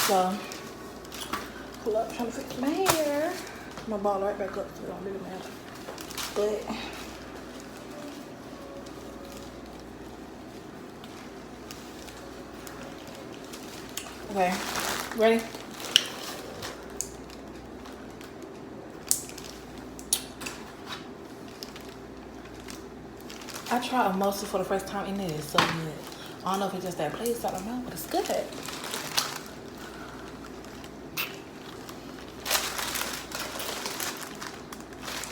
So, pull up, trying to fix my hair. I'm gonna ball right back up so it don't really matter. But okay, ready? I tried a mimosa for the first time and it is so good. I don't know if it's just that place, I don't know, but it's good.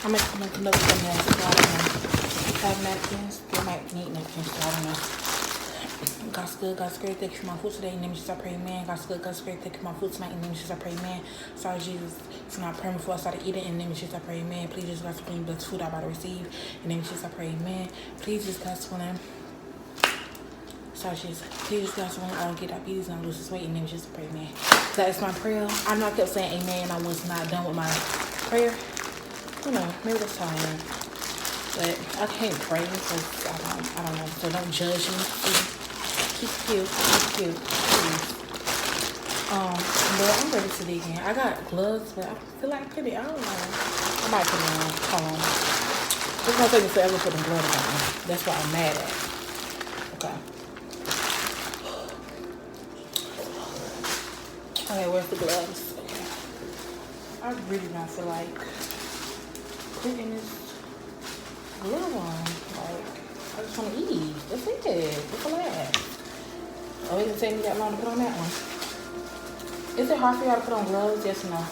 I'm gonna conduct some nasty. I don't know. Have napkins. They might need napkins, so I don't know. God's good, God's great. Thank you for my food today. In the name of Jesus, I pray, amen. God's good, God's great. Thank you for my food tonight. In the name of Jesus, I pray, amen. Sorry, Jesus, for not praying before I started eating. In the name of Jesus, I pray, amen. Please, Jesus, God, for me bless food I'm about to receive. In the name of Jesus, I pray, amen. Please, Jesus, God, for them. Sorry, Jesus. Please, Jesus, God, for I don't get diabetes and I lose this weight. In the name of Jesus, I pray, amen. That is my prayer. I know I kept saying amen. I was not done with my prayer. You know, maybe that's how I am. But I can't pray because I don't know. So don't judge me. Keep cute. Please. But I'm ready to dig in. I got gloves, but I feel like putting it. I don't know. I might put it on. Hold on. It's gonna take me forever to put the gloves on. That's what I'm mad at. Okay. Okay, where's the gloves? Okay. I really don't feel like putting this glove on. Like, I just want to eat. That's it. What's the last? Oh, it didn't take me that long to put on that one. Is it hard for y'all to put on gloves? Yes or no?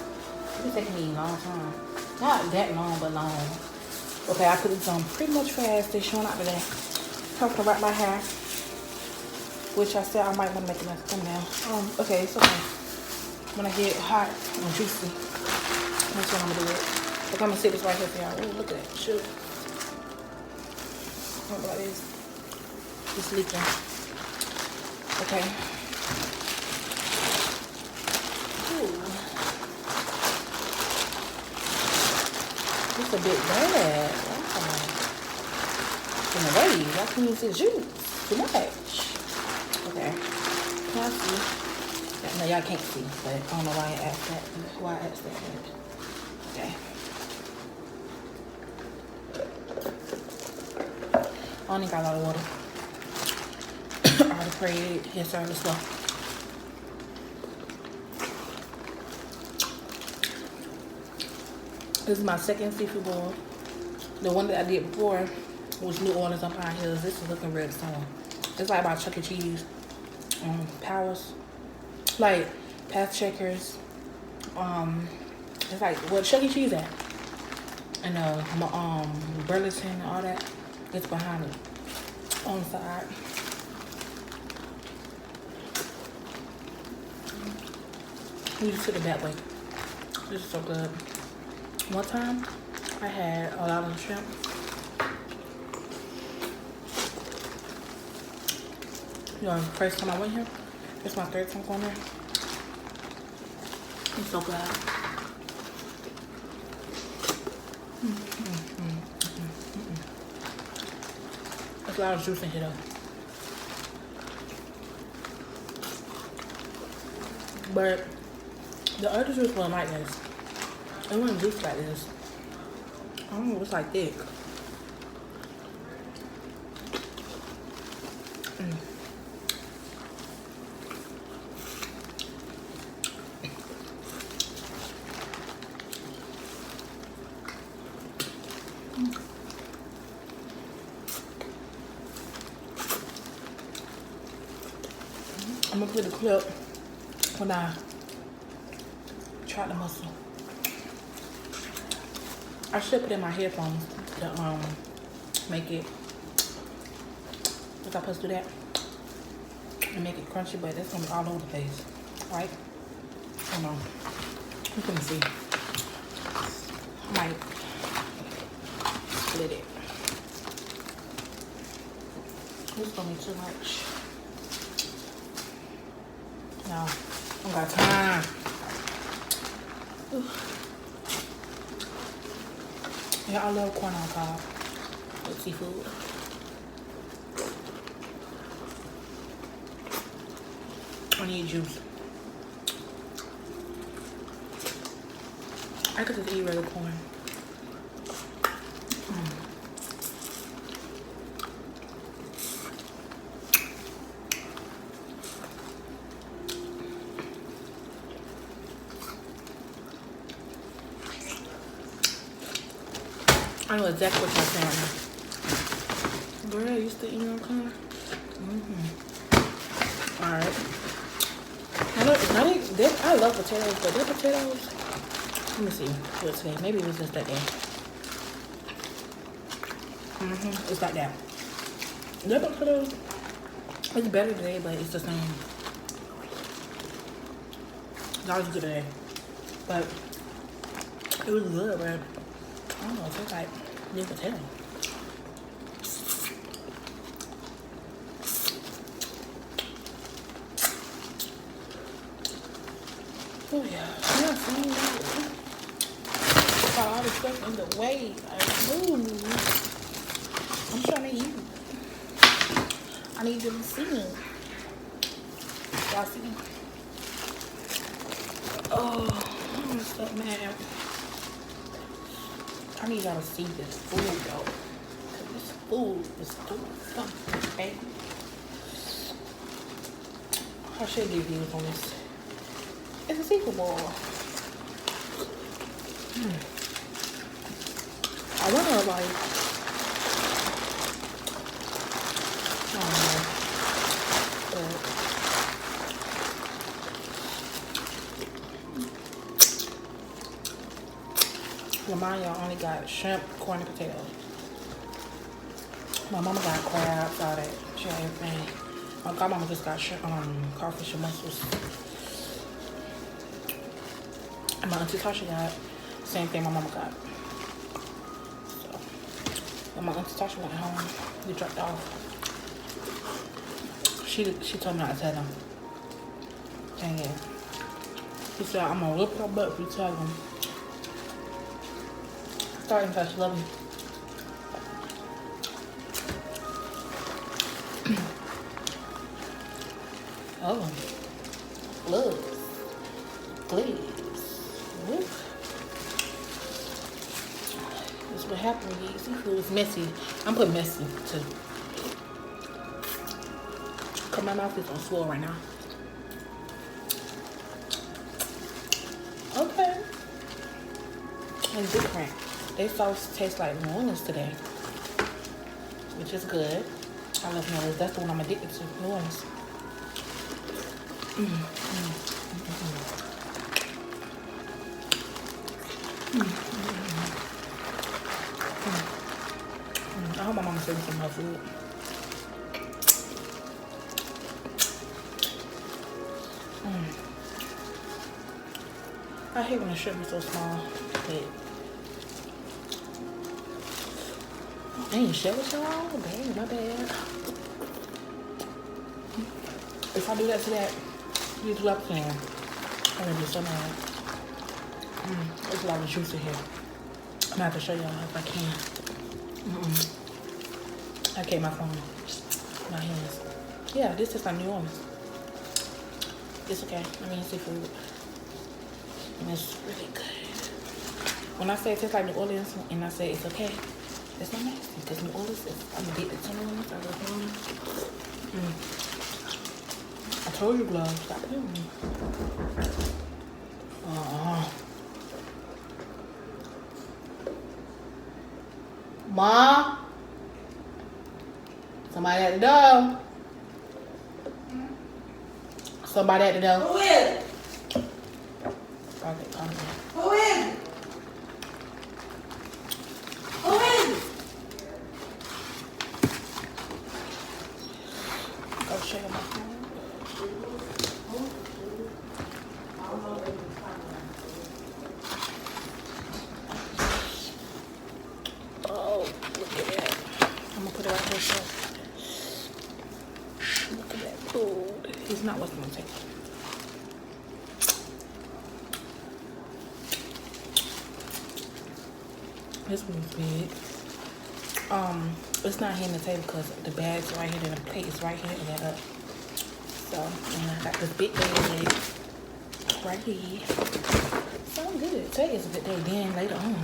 It's taking me a long time. Not that long, but long. Okay, I put this on pretty much fast. They're showing out today. Time to wrap my hair. Which I said I might want to make another thumbnail. Okay, it's okay. When I get hot and juicy, that's when I'm going to do it. Look, I'm going to sit this right here for y'all. Oh, look at that. Shoot. What about this? It's leaking. Okay. Ooh. It's a bit bad. Wow. In a way, I can use the juice too much. Okay. Can I see? No, y'all can't see, but I don't know why I asked that. Why I asked that. Okay. I only got a lot of water. I already prayed. Yes, sir. Let's go. This is my second seafood boil. The one that I did before was New Orleans on Pine Hills. This is looking real soon. It's like about Chuck E. Cheese. Powers. Like Path Checkers. It's like what Chuck E. Cheese at? And Burlington and all that. It's behind it. On the side. You just put it that way. This is so good. One time I had a lot of shrimp. You know, the first time I went here. It's my third time going there. It's so good. There's a lot of juice in here though. But the other juice wasn't like this. It wasn't juice like this. I don't know, it was like thick. I'm gonna put the clip when I try the mussel. I should put in my headphones to make it. Was I supposed to do that? And make it crunchy, but it's gonna be all over the place, right? Hold on. You can see. I might split it. It's gonna be too much. No, I don't got time. Yeah, I love corn on cob with seafood. I need juice. I could just eat regular corn. I know exactly what y'all saying right now. Girl, you still eating your corn? Alright. I love potatoes, but their potatoes, let me see what today. Maybe it was just that day. It's like that. Their potatoes, it's better today, but it's the same. That was good today. But it was good, but I don't know, it tastes like this potato. Oh yeah, yeah, see, got all this stuff in the way. Like, ooh, I'm trying to eat. I need you to see me. Y'all see me? Oh, I'm so mad. I need y'all to see this food though. Cause this food is doing something, okay? I should give views on this. It's a seafood bowl. I wonder like, I don't know. But mine y'all only got shrimp, corn, and potatoes. My mama got crabs, all that shit, everything. My godmama just got shrimp, crawfish and mussels. And my auntie Tasha got same thing my mama got. So when my auntie Tasha went home, we dropped off. She told me not to tell them. Dang it. She said, I'm gonna whip her butt if you tell them. Starting because she love me. Oh. Look. Please. Whoop. That's what happened when you eat seafood. It's messy. I'm putting messy too. Cause my mouth is on swell right now. Okay. It's different. Their sauce tastes like New Orleans today, which is good. I love New Orleans. That's the one I'm addicted to. New Orleans. I hope my mama sent me some more food. I hate when the shrimp is so small. But I ain't share with y'all. Dang, my bad. If I do that to that, these love can, I'm gonna be so mad. There's a lot of juice in here. I'm gonna have to show y'all if I can. Okay, my phone. My hands. Yeah, this is like New Orleans. It's okay. I mean, seafood. And it's really good. When I say it tastes like New Orleans and I say it's okay, it's not nasty because New Orleans is, I'm addicted to New Orleans. I love New Orleans. I told you, Glove, stop playing with me. Mom? Somebody at the door. Somebody at the door. Who is it? Okay, come on. Who is it? Who is it? Go show you my phone. Oh, look at that. I'm gonna put it right here. So. Look at that food. It's not what's gonna take. This one's big. It's not here on the table because the bag's right here and the plate is right here and that up. So, and I got this big bag. Sprite. So good. Today is a good day. Then later on.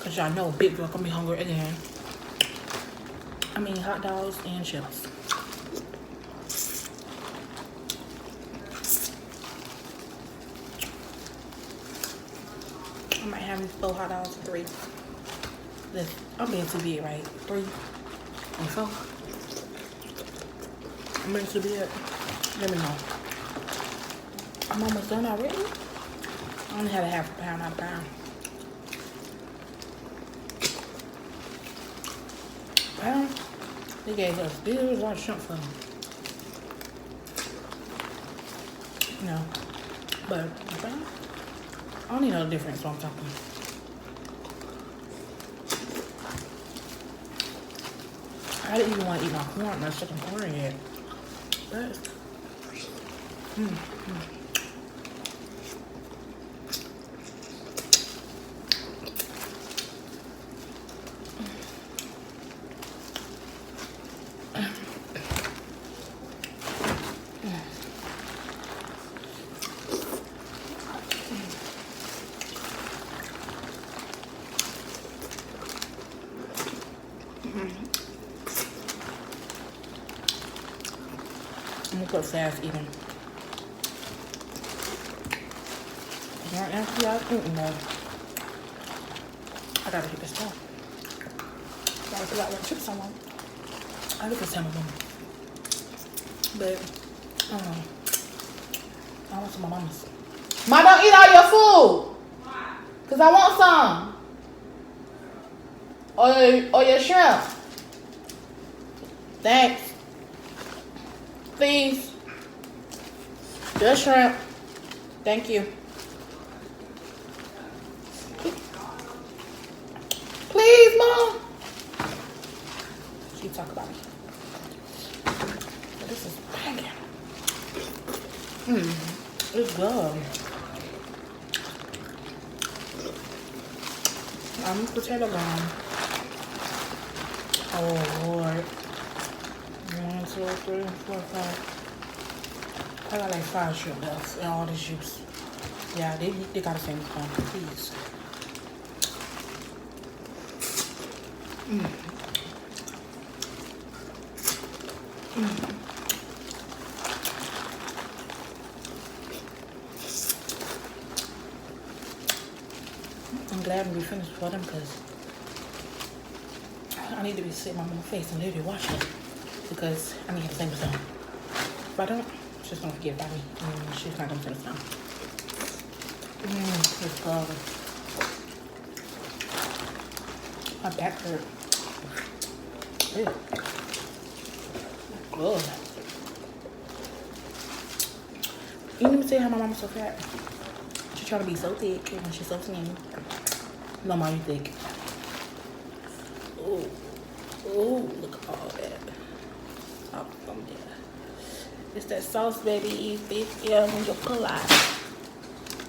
Cause y'all know big girl gonna be hungry again. I mean hot dogs and chips. I might have these 4 hot dogs and 3. I'm being too big, right? 3 and 4. I'm being too big. Let me know. I'm almost done already. I only had a half a pound, not a pound. Well, they gave us bills or shrimp for them. No. But, well, I don't even know the difference what I'm talking about. I didn't even want to eat my corn, my chicken corn yet. But, I'm gonna put fast eating. Right after y'all eating though, I gotta hit this stuff. Gotta figure out what chips I want. I look at some of them. But, I don't know. I want some of my mama's. Ma, don't eat all your food. Why? Cause I want some. Or your shrimp. Thanks. Please. Just shrimp. Thank you. Please, Mom. She talk about me. But this is banging. It's good. I'm potato gone. Oh Lord. 1, 2, 3, 4, 5. I got like 5 shrimp left and all this juice. Yeah, they gotta send me some, please. I'm glad we finished for them because I need to be sitting on my face and literally watching it because I need to sing the song. If I don't, she's gonna forget about me. She's not gonna sing the song. It's good. My back hurt. Ew. Good. You need to tell how my mama's so fat. She try to be so thick and she's so skinny. No, mom, you thick. Oh, look at all that. Oh, yeah. It's that sauce, baby. Eat it, yeah, when you pull out.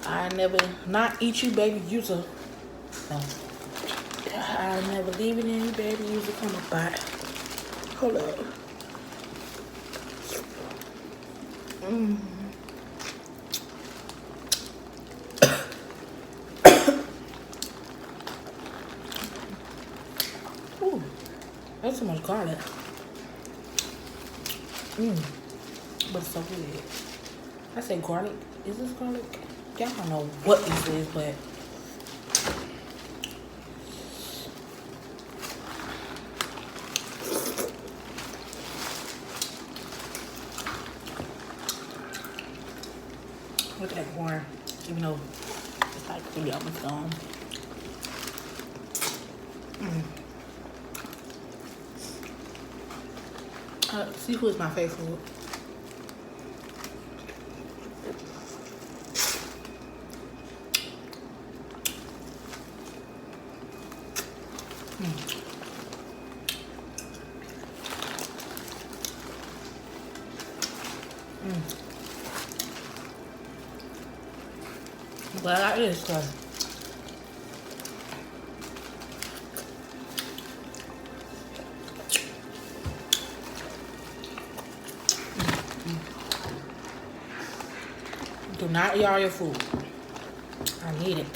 I never not eat you, baby. Use a. No. I never leave it in you, baby. Use a come apart. Hold up. Ooh, that's so much garlic. But it's so good. I say garlic. Is this garlic? Y'all don't know what this is, but look at that corn. Even though it's like really almost gone. Seafood is my favorite food. Well, that is good. Do not eat all your food. I need it.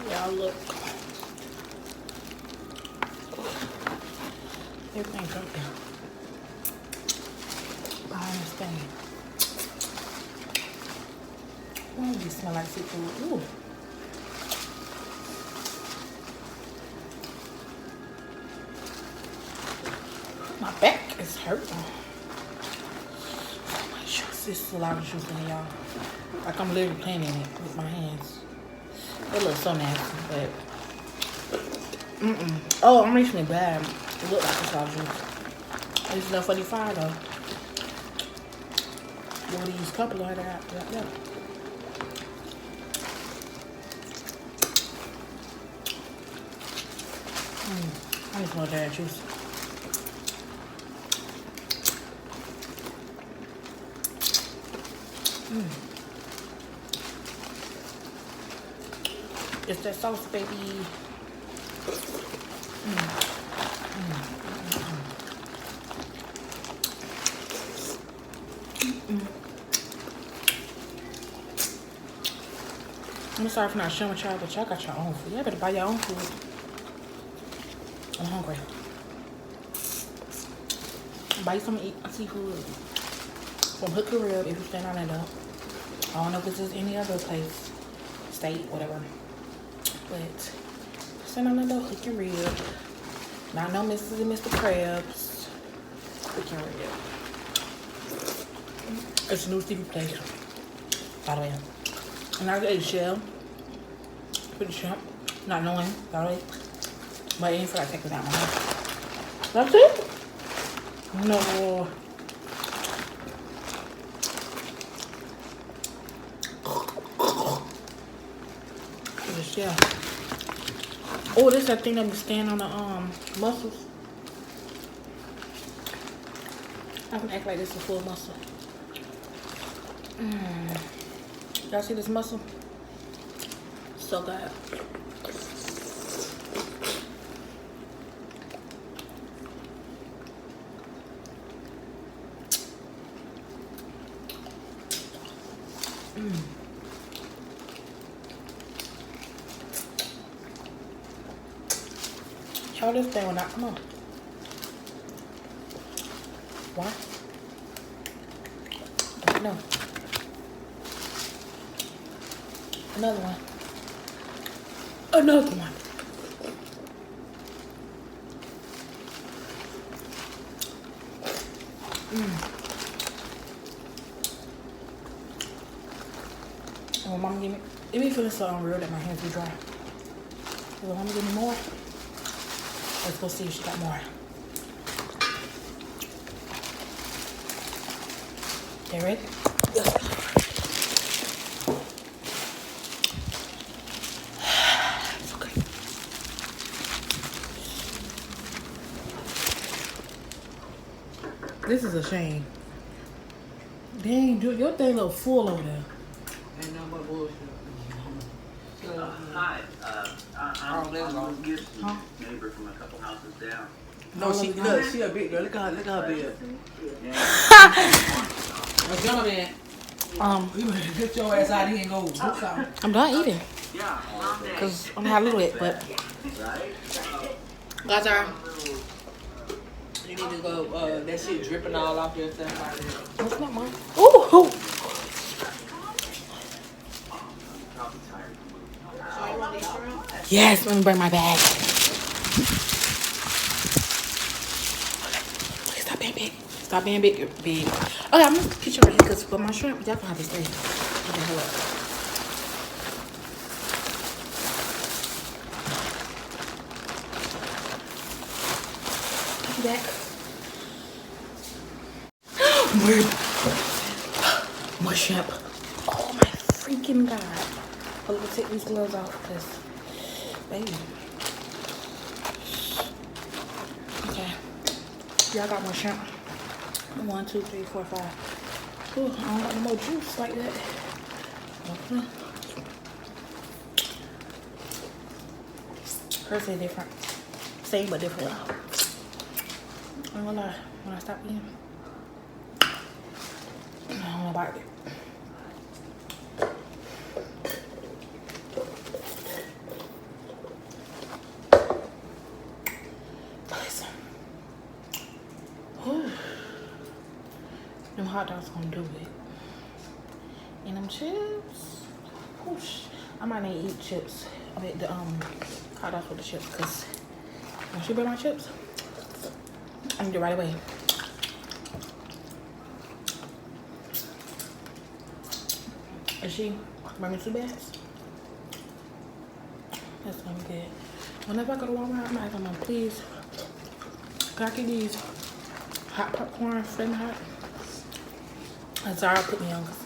Y'all look. Everything's up there. I understand. Why do you smell like seafood? Ooh. My back is hurting. Oh my juice. This is a lot of juice in here, y'all. Like I'm literally playing in it with my hands. It looks so nasty, but oh, I'm reaching it bad. It looks like it's a lot of juice. It's no $45 though. One of these couple of that. Yeah. I just want that juice. It's that sauce, baby. I'm sorry for not showing y'all, but y'all got your own food. Y'all better buy your own food. I'm hungry. Buy you some seafood from Hook and Rib if you stand on it though. I don't know if this is any other place, state, whatever. But stand on it though, Hook and Rib. Not no Mrs. and Mr. Krabs. Hook and Rib. It's a new seafood place, by the way. And I ate shell. Pretty shrimp. Not knowing, by the way. But I didn't feel like taking that one. That's it? No. The shell. Oh, this is that thing that we stand on the muscles. I can act like this is a full muscle. Y'all see this muscle? So good. Y'all, this thing will not come on. Why? Don't know. Another one. Another one. Oh, mama give me. It be feeling so unreal that my hands be dry. Will mama give me more? Let's go see if she got more. Okay, ready? Yes. This is a shame. Dang, dude, your thing look full over there. Ain't no more bullshit. Hi, I'm Gibson, neighbor from a couple houses down. No, she a big girl. Look at her bed. What's your man? You better get your ass out here and go do something. I'm done eating. Yeah, long day. Cause I'm having a little bit, but guys are. You need to go, that shit dripping all off your stuff out there. What's not mine? Ooh. Yes, let me bring my bag. Okay, stop being big. Stop being big. Okay, I'm gonna put you right here because for my shrimp, y'all gonna have to stay. Okay, hold up. Put you back. More shrimp. Oh my freaking god. I'm gonna take these gloves off because, baby. Okay. Y'all got more shrimp. 1, 2, 3, 4, 5. Ooh, I don't got no more juice like that. Okay. Hers is different. Same but different. I'm gonna lie, when I stop eating, I don't know about it. Listen. Whew. Them hot dogs gonna do it. And them chips. Whoosh. I might not eat chips. I mean the hot dogs with the chips, cause once you bring my chips, I need it right away. Is she bringing 2 bags? That's gonna be good. Whenever I go to Walmart, I'm asking them, please, can I get these hot popcorn, flaming hot? Zara put me on because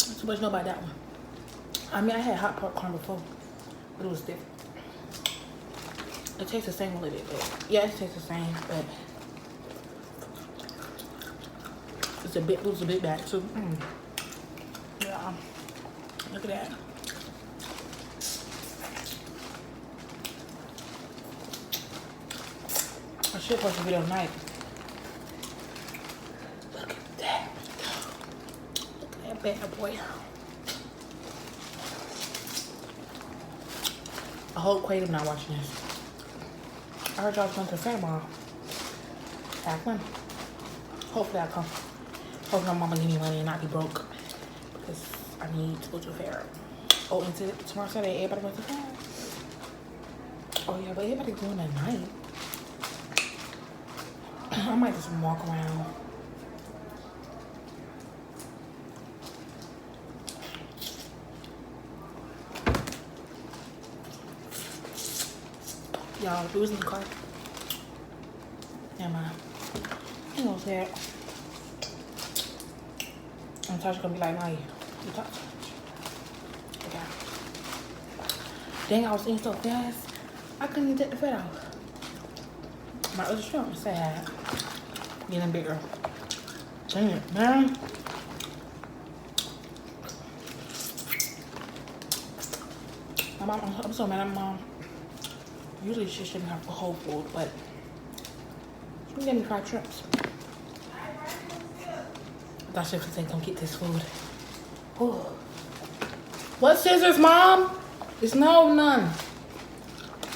not too much know about that one. I mean, I had hot popcorn before, but it was different. It tastes the same a little bit, but yeah, it tastes the same, but it was a bit bad too. Yeah, look at that. I should post a video tonight. Look at that. Look at that bad boy. I hope Quaid's not watching this. I heard y'all was going to the fair tomorrow. Back when? Hopefully I come. Hopefully my mama give me money and not be broke. Because I need to go to the fair. Oh, and tomorrow Saturday, everybody goes to the fair. Oh yeah, but everybody going at night. I might just walk around. Y'all, who's in the car? Never mind. I ain't gonna say it. And Tasha gonna be like, "Nah, you talk too much." Okay. Dang, I was eating so fast, I couldn't even take the fat off. My other shrimp was sad. Getting bigger. Dang it, man. My mom, I'm so mad at my mom. Usually she shouldn't have whole food, but she gave me 5 shrimps. I thought she was saying, come get this food. Whew. What scissors, Mom? It's none.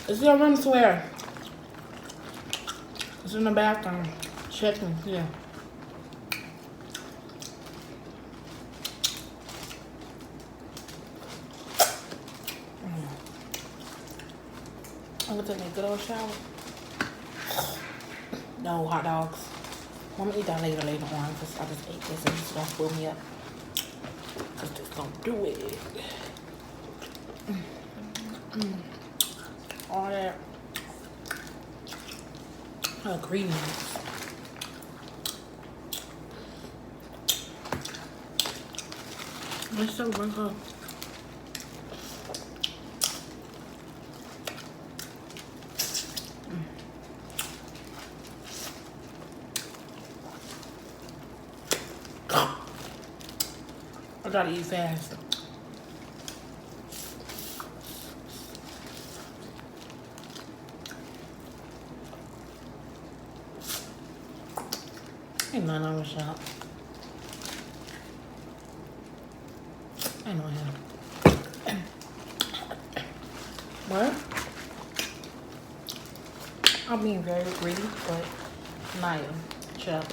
It's your room swear. It's in the bathroom. Checking, yeah. I'm gonna take a good old shower. No hot dogs. I'm gonna eat that later on because I just ate this and it's gonna fill me up. Because this gonna do it. All that ingredients. Let's so bring her. I gotta eat fast. Ain't none on the shop. I know him. What? I'm being very greedy, but Naya, shut up.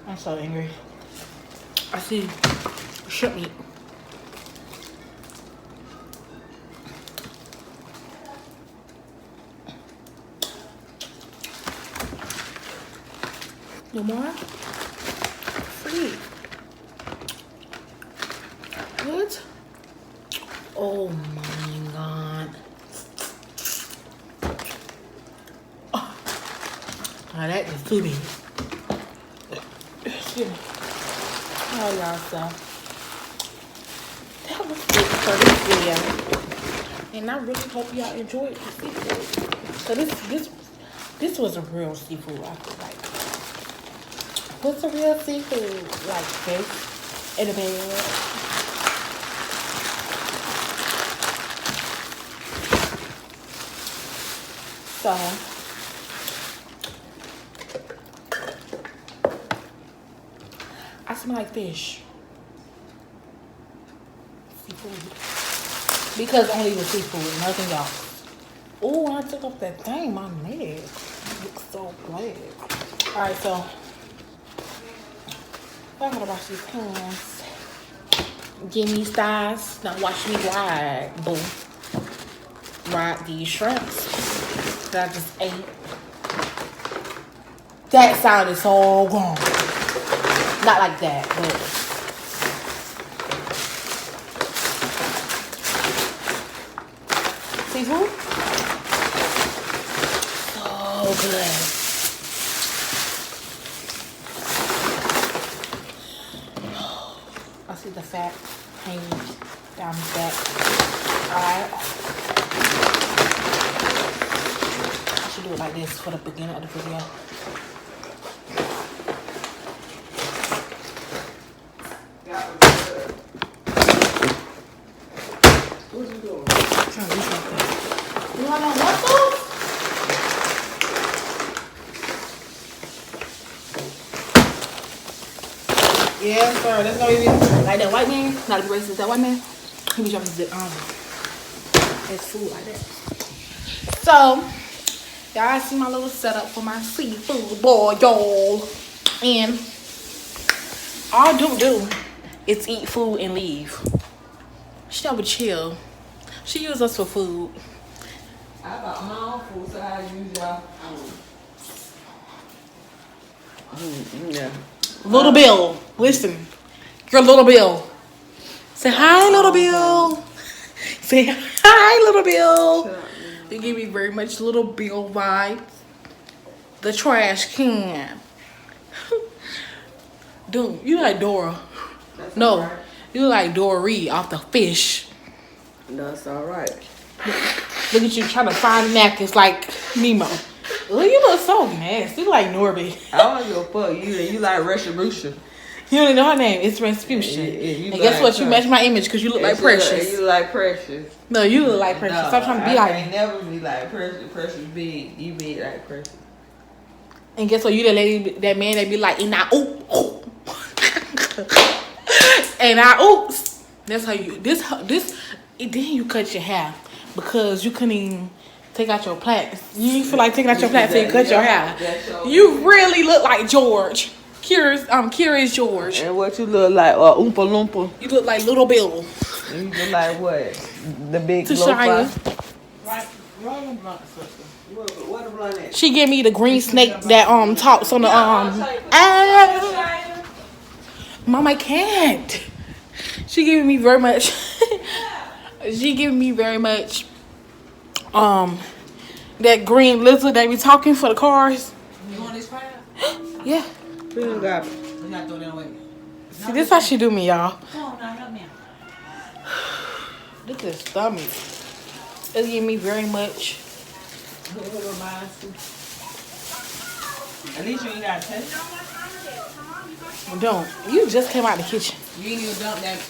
I'm so angry. I see shrimp meat. No more? Free. What? Oh my god. Oh. Now that is too big. Excuse me. Oh, y'all, so that was it for this video. And I really hope y'all enjoyed the seafood. So this was a real seafood, I feel like. What's a real seafood? Like fish in a bed. So I smell like fish. Seafood. Because only the seafood, nothing else. Oh, I took off that thing, my neck. It looks so black. Alright, so I gotta wash these hands. Give me stars. Now watch me ride, boo. Ride these shrimps that I just ate. That sounded so wrong. Not like that, but seafood. So good. I see the fat hanging down his back. Alright. I should do it like this for the beginning of the video. What you doing? I'm trying to do something. You want no waffles? Yeah, sir. That's gonna be like that white man. Not to be racist, that white man. He be trying to zip his food like that. So, y'all see my little setup for my seafood boil. And all Duke do is eat food and leave. She never chill. She use us for food. I bought my own food, so I use y'all. Yeah. Little Bill, listen. Your Little Bill. Say hi, Little Bill. Say hi, Little Bill. You give me very much Little Bill vibes. The trash can. Dude, you like Dora. That's No, alright. you like Dory off the fish. That's alright. Look at you trying to find napkins like Nemo. Look, you look so nasty. You like Norby. I don't give a fuck. You like Retribution. You don't even know her name. It's Rasputia. You And guess like what? You her. match my image because you look like Precious. You like Precious. No, you look like Precious. No, Stop trying to be I like ain't me. never be like Precious. Precious big. You big like Precious. And guess what? You that lady, that man that be like, and I oop. And I oops. That's how you, this, then you cut your hair because you couldn't even take out your plaits. You didn't feel like taking out your plaits till you cut your hair. You really look like George. Curious George. And what you look like? Oompa Loompa. You look like Little Bill. You look like what? The big Tashaya. Right. What the blunt at? She gave me the green snake that talks on the Mom, I can't. She giving me very much. She giving me very much. That green lizard that we talking for the cars. You want this crab? Yeah. We don't got it. We gotta throw that away. See, this how she do me, y'all. Come on now, help me out. Look at his stomach. It's giving me very much. At least you ain't got to touch it. Don't. You just came out the kitchen. You ain't even dump that